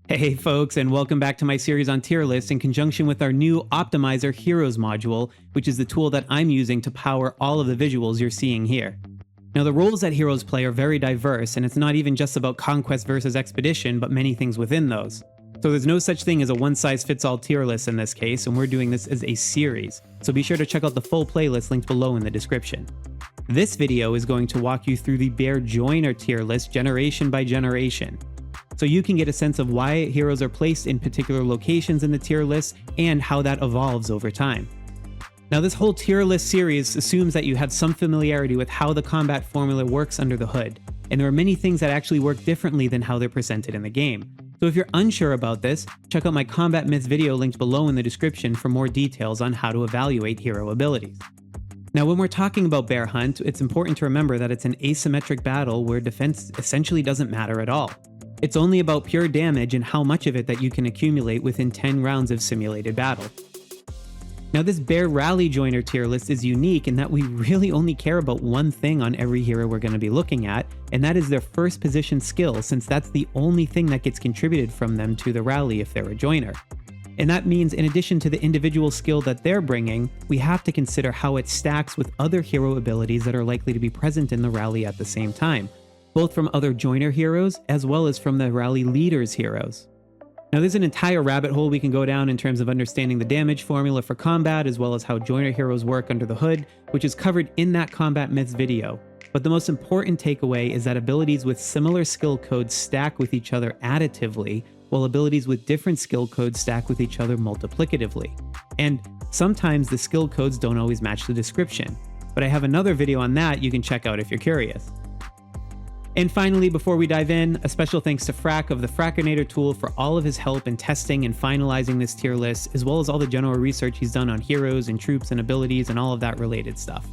Hey folks, and welcome back to my series on tier lists in conjunction with our new Optimizer Heroes module, which is the tool that I'm using to power all of the visuals you're seeing here. Now the roles that heroes play are very diverse, and it's not even just about conquest versus expedition, but many things within those. So there's no such thing as a one-size-fits-all tier list in this case, and we're doing this as a series, so be sure to check out the full playlist linked below in the description. This video is going to walk you through the Bear Joiner tier list generation by generation, so you can get a sense of why heroes are placed in particular locations in the tier list and how that evolves over time. Now this whole tier list series assumes that you have some familiarity with how the combat formula works under the hood, and there are many things that actually work differently than how they're presented in the game. So if you're unsure about this, check out my Combat Myths video linked below in the description for more details on how to evaluate hero abilities. Now when we're talking about Bear Hunt, it's important to remember that it's an asymmetric battle where defense essentially doesn't matter at all. It's only about pure damage and how much of it that you can accumulate within 10 rounds of simulated battle. Now this Bear Rally Joiner tier list is unique in that we really only care about one thing on every hero we're going to be looking at, and that is their first position skill, since that's the only thing that gets contributed from them to the rally if they're a joiner. And that means in addition to the individual skill that they're bringing, we have to consider how it stacks with other hero abilities that are likely to be present in the rally at the same time, both from other joiner heroes as well as from the rally leaders heroes. Now there's an entire rabbit hole we can go down in terms of understanding the damage formula for combat as well as how joiner heroes work under the hood, which is covered in that Combat Myths video. But the most important takeaway is that abilities with similar skill codes stack with each other additively, while abilities with different skill codes stack with each other multiplicatively. And sometimes the skill codes don't always match the description, but I have another video on that you can check out if you're curious. And finally, before we dive in, a special thanks to Frack of the Frackinator tool for all of his help in testing and finalizing this tier list, as well as all the general research he's done on heroes and troops and abilities and all of that related stuff.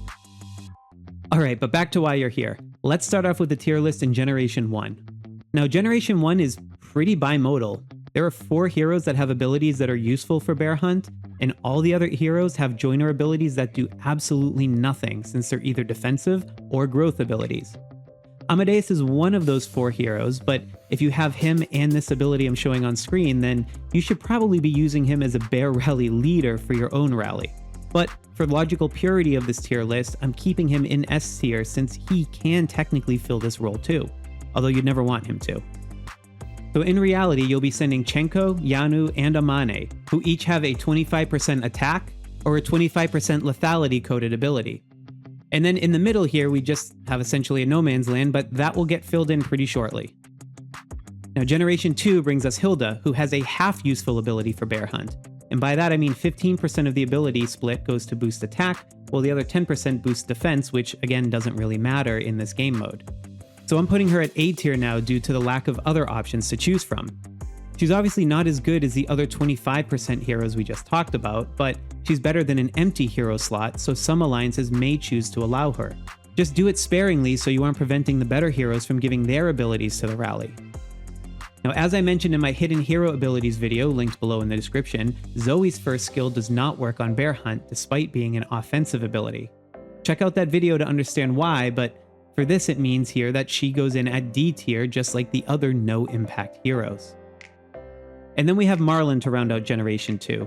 Alright, but back to why you're here. Let's start off with the tier list in Generation 1. Now Generation 1 is pretty bimodal. There are 4 heroes that have abilities that are useful for Bear Hunt, and all the other heroes have joiner abilities that do absolutely nothing since they're either defensive or growth abilities. Amadeus is one of those 4 heroes, but if you have him and this ability I'm showing on screen, then you should probably be using him as a Bear Rally leader for your own rally. But for logical purity of this tier list, I'm keeping him in S tier since he can technically fill this role too, although you'd never want him to. So in reality, you'll be sending Chenko, Yanu, and Amane, who each have a 25% attack or a 25% lethality coded ability. And then in the middle here, we just have essentially a no man's land, but that will get filled in pretty shortly. Now Generation 2 brings us Hilda, who has a half useful ability for Bear Hunt. And by that I mean 15% of the ability split goes to boost attack, while the other 10% boosts defense, which again doesn't really matter in this game mode. So I'm putting her at A tier now due to the lack of other options to choose from. She's obviously not as good as the other 25% heroes we just talked about, but she's better than an empty hero slot, so some alliances may choose to allow her. Just do it sparingly so you aren't preventing the better heroes from giving their abilities to the rally. Now as I mentioned in my hidden hero abilities video linked below in the description, Zoe's first skill does not work on Bear Hunt despite being an offensive ability. Check out that video to understand why, but for this it means here that she goes in at D tier just like the other no impact heroes. And then we have Marlin to round out Generation 2.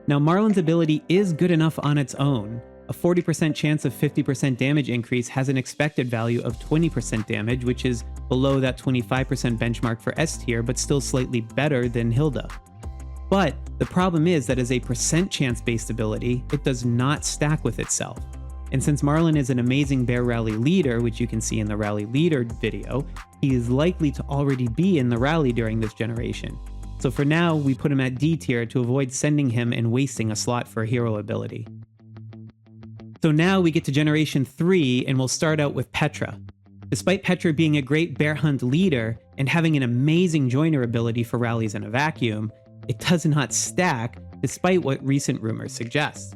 Now Marlin's ability is good enough on its own. A 40% chance of 50% damage increase has an expected value of 20% damage, which is below that 25% benchmark for S tier, but still slightly better than Hilda. But the problem is that as a percent chance based ability, it does not stack with itself. And since Marlin is an amazing Bear Rally leader, which you can see in the Rally Leader video, he is likely to already be in the rally during this generation. So for now, we put him at D tier to avoid sending him and wasting a slot for a hero ability. So now we get to Generation 3 and we'll start out with Petra. Despite Petra being a great Bear Hunt leader and having an amazing joiner ability for rallies in a vacuum, it does not stack despite what recent rumors suggest.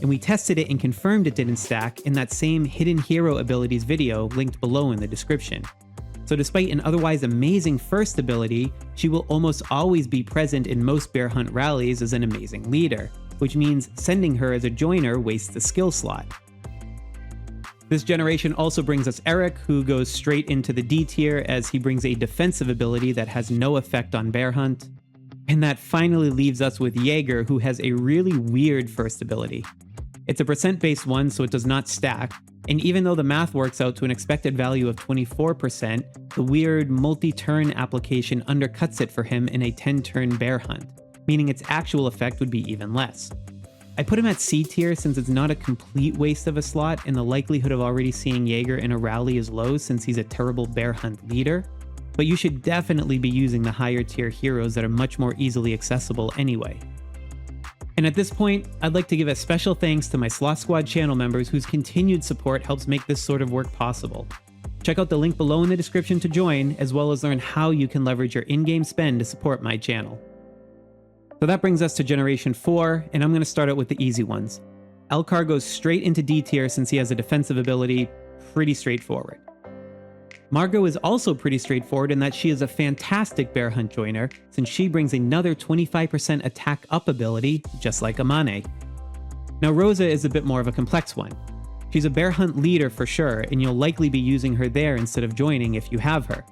And we tested it and confirmed it didn't stack in that same hidden hero abilities video linked below in the description. So despite an otherwise amazing first ability, she will almost always be present in most Bear Hunt rallies as an amazing leader, which means sending her as a joiner wastes the skill slot. This generation also brings us Eric, who goes straight into the D tier as he brings a defensive ability that has no effect on Bear Hunt. And that finally leaves us with Jaeger, who has a really weird first ability. It's a percent-based one, so it does not stack, and even though the math works out to an expected value of 24%, the weird multi-turn application undercuts it for him in a 10-turn bear hunt, meaning its actual effect would be even less. I put him at C tier since it's not a complete waste of a slot, and the likelihood of already seeing Jaeger in a rally is low since he's a terrible bear hunt leader, but you should definitely be using the higher tier heroes that are much more easily accessible anyway. And at this point, I'd like to give a special thanks to my Sloth Squad channel members whose continued support helps make this sort of work possible. Check out the link below in the description to join, as well as learn how you can leverage your in-game spend to support my channel. So that brings us to Generation 4, and I'm going to start out with the easy ones. Elcar goes straight into D tier since he has a defensive ability, pretty straightforward. Margot is also pretty straightforward in that she is a fantastic bear hunt joiner, since she brings another 25% attack up ability, just like Amane. Now Rosa is a bit more of a complex one. She's a bear hunt leader for sure, and you'll likely be using her there instead of joining if you have her.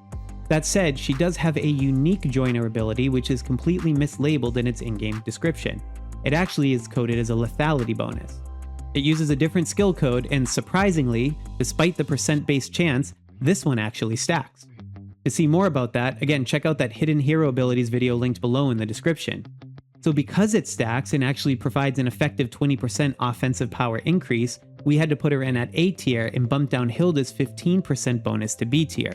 That said, she does have a unique joiner ability which is completely mislabeled in its in-game description. It actually is coded as a lethality bonus. It uses a different skill code, and surprisingly, despite the percent-based chance, this one actually stacks. To see more about that, again, check out that Hidden Hero Abilities video linked below in the description. So because it stacks and actually provides an effective 20% offensive power increase, we had to put her in at A tier and bump down Hilda's 15% bonus to B tier.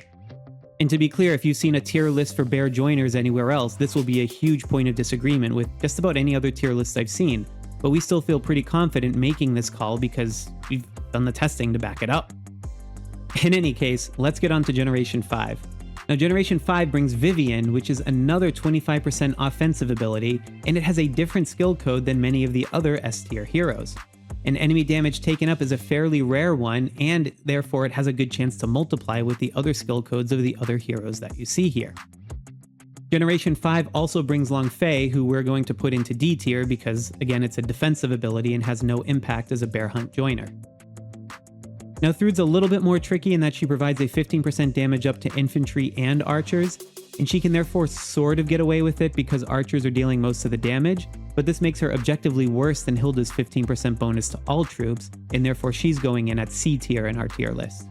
And to be clear, if you've seen a tier list for bear joiners anywhere else, this will be a huge point of disagreement with just about any other tier list I've seen, but we still feel pretty confident making this call because we've done the testing to back it up. In any case, let's get on to Generation 5. Now Generation 5 brings Vivian, which is another 25% offensive ability, and it has a different skill code than many of the other S tier heroes. And enemy damage taken up is a fairly rare one, and therefore it has a good chance to multiply with the other skill codes of the other heroes that you see here. Generation 5 also brings Long Fei, who we're going to put into D tier because, again, it's a defensive ability and has no impact as a bear hunt joiner. Now Thrud's a little bit more tricky in that she provides a 15% damage up to infantry and archers, and she can therefore sort of get away with it because archers are dealing most of the damage, but this makes her objectively worse than Hilda's 15% bonus to all troops, and therefore she's going in at C tier in our tier list.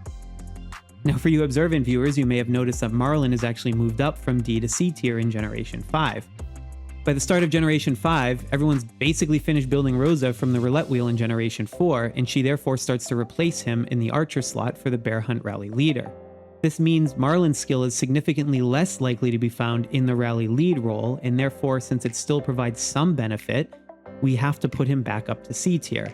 Now for you observant viewers, you may have noticed that Marlon has actually moved up from D to C tier in Generation 5. By the start of Generation 5, everyone's basically finished building Rosa from the roulette wheel in Generation 4, and she therefore starts to replace him in the archer slot for the bear hunt rally leader. This means Marlon's skill is significantly less likely to be found in the rally lead role, and therefore, since it still provides some benefit, we have to put him back up to C tier.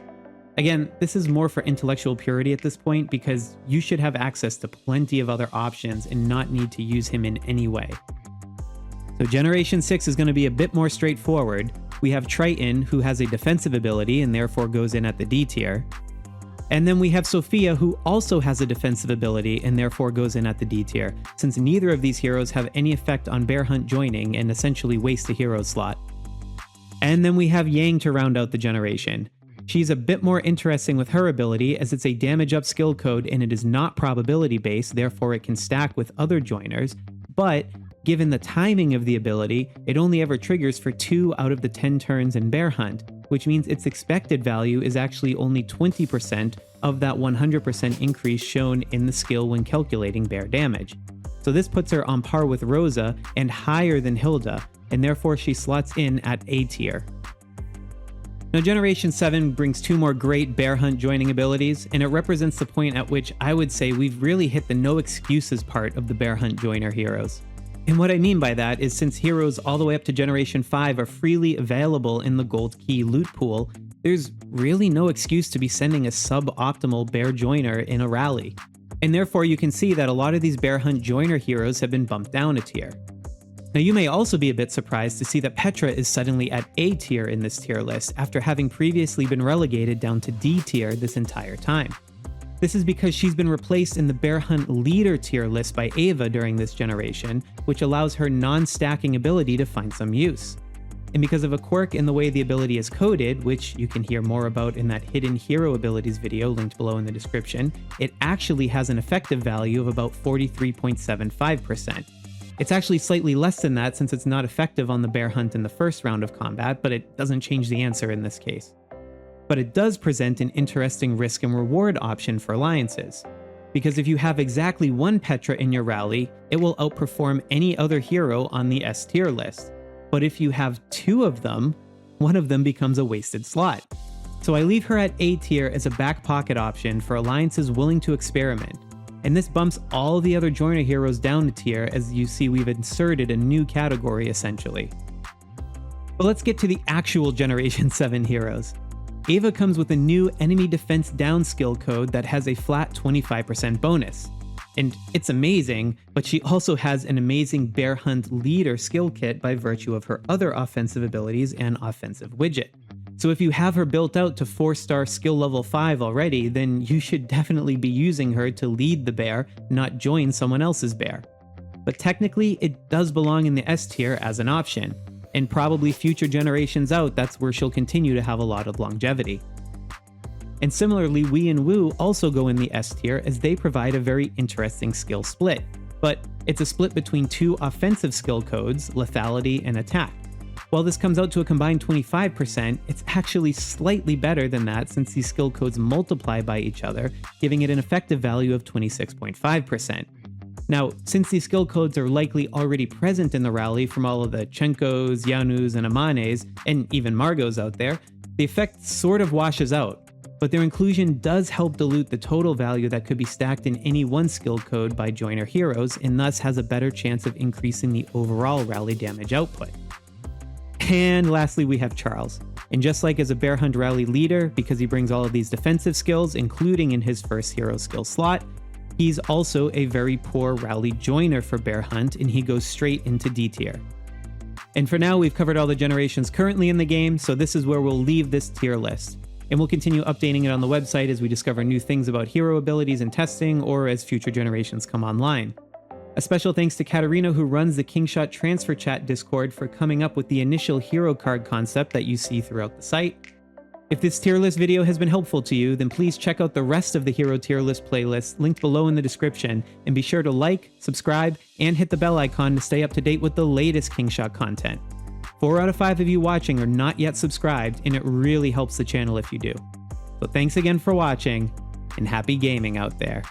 Again, this is more for intellectual purity at this point because you should have access to plenty of other options and not need to use him in any way. So Generation 6 is going to be a bit more straightforward. We have Triton, who has a defensive ability and therefore goes in at the D tier. And then we have Sophia, who also has a defensive ability and therefore goes in at the D tier, since neither of these heroes have any effect on bear hunt joining and essentially waste a hero slot. And then we have Yang to round out the generation. She's a bit more interesting with her ability as it's a damage up skill code and it is not probability based, therefore it can stack with other joiners, but given the timing of the ability, it only ever triggers for 2 out of the 10 turns in bear hunt, which means its expected value is actually only 20% of that 100% increase shown in the skill when calculating bear damage. So this puts her on par with Rosa and higher than Hilda, and therefore she slots in at A tier. Now Generation 7 brings 2 more great bear hunt joining abilities, and it represents the point at which I would say we've really hit the no excuses part of the bear hunt joiner heroes. And what I mean by that is since heroes all the way up to Generation 5 are freely available in the gold key loot pool, there's really no excuse to be sending a suboptimal bear joiner in a rally. And therefore you can see that a lot of these bear hunt joiner heroes have been bumped down a tier. Now you may also be a bit surprised to see that Petra is suddenly at A tier in this tier list after having previously been relegated down to D tier this entire time. This is because she's been replaced in the bear hunt leader tier list by Ava during this generation, which allows her non-stacking ability to find some use. And because of a quirk in the way the ability is coded, which you can hear more about in that Hidden Hero Abilities video linked below in the description, it actually has an effective value of about 43.75%. It's actually slightly less than that since it's not effective on the bear hunt in the first round of combat, but it doesn't change the answer in this case. But it does present an interesting risk and reward option for alliances. Because if you have exactly one Petra in your rally, it will outperform any other hero on the S tier list. But if you have two of them, one of them becomes a wasted slot. So I leave her at A tier as a back pocket option for alliances willing to experiment. And this bumps all the other joiner heroes down to tier, as you see we've inserted a new category essentially. But let's get to the actual Generation 7 heroes. Ava comes with a new enemy defense down skill code that has a flat 25% bonus. And it's amazing, but she also has an amazing bear hunt leader skill kit by virtue of her other offensive abilities and offensive widget. So if you have her built out to 4-star skill level 5 already, then you should definitely be using her to lead the bear, not join someone else's bear. But technically, it does belong in the S tier as an option. And probably future generations out, that's where she'll continue to have a lot of longevity. And similarly, Wii and Wu also go in the S tier as they provide a very interesting skill split. But it's a split between two offensive skill codes, lethality and attack. While this comes out to a combined 25%, it's actually slightly better than that since these skill codes multiply by each other, giving it an effective value of 26.5%. Now, since these skill codes are likely already present in the rally from all of the Chenkos, Yanus, and Amanes, and even Margos out there, the effect sort of washes out. But their inclusion does help dilute the total value that could be stacked in any one skill code by joiner heroes, and thus has a better chance of increasing the overall rally damage output. And lastly, we have Charles. And just like as a bear hunt rally leader, because he brings all of these defensive skills, including in his first hero skill slot, he's also a very poor rally joiner for bear hunt, and he goes straight into D tier. And for now, we've covered all the generations currently in the game, so this is where we'll leave this tier list. And we'll continue updating it on the website as we discover new things about hero abilities and testing, or as future generations come online. A special thanks to Katarina, who runs the Kingshot transfer chat Discord, for coming up with the initial hero card concept that you see throughout the site. If this tier list video has been helpful to you, then please check out the rest of the hero tier list playlist linked below in the description, and be sure to like, subscribe, and hit the bell icon to stay up to date with the latest Kingshot content. 4 out of 5 of you watching are not yet subscribed, and it really helps the channel if you do. So thanks again for watching, and happy gaming out there.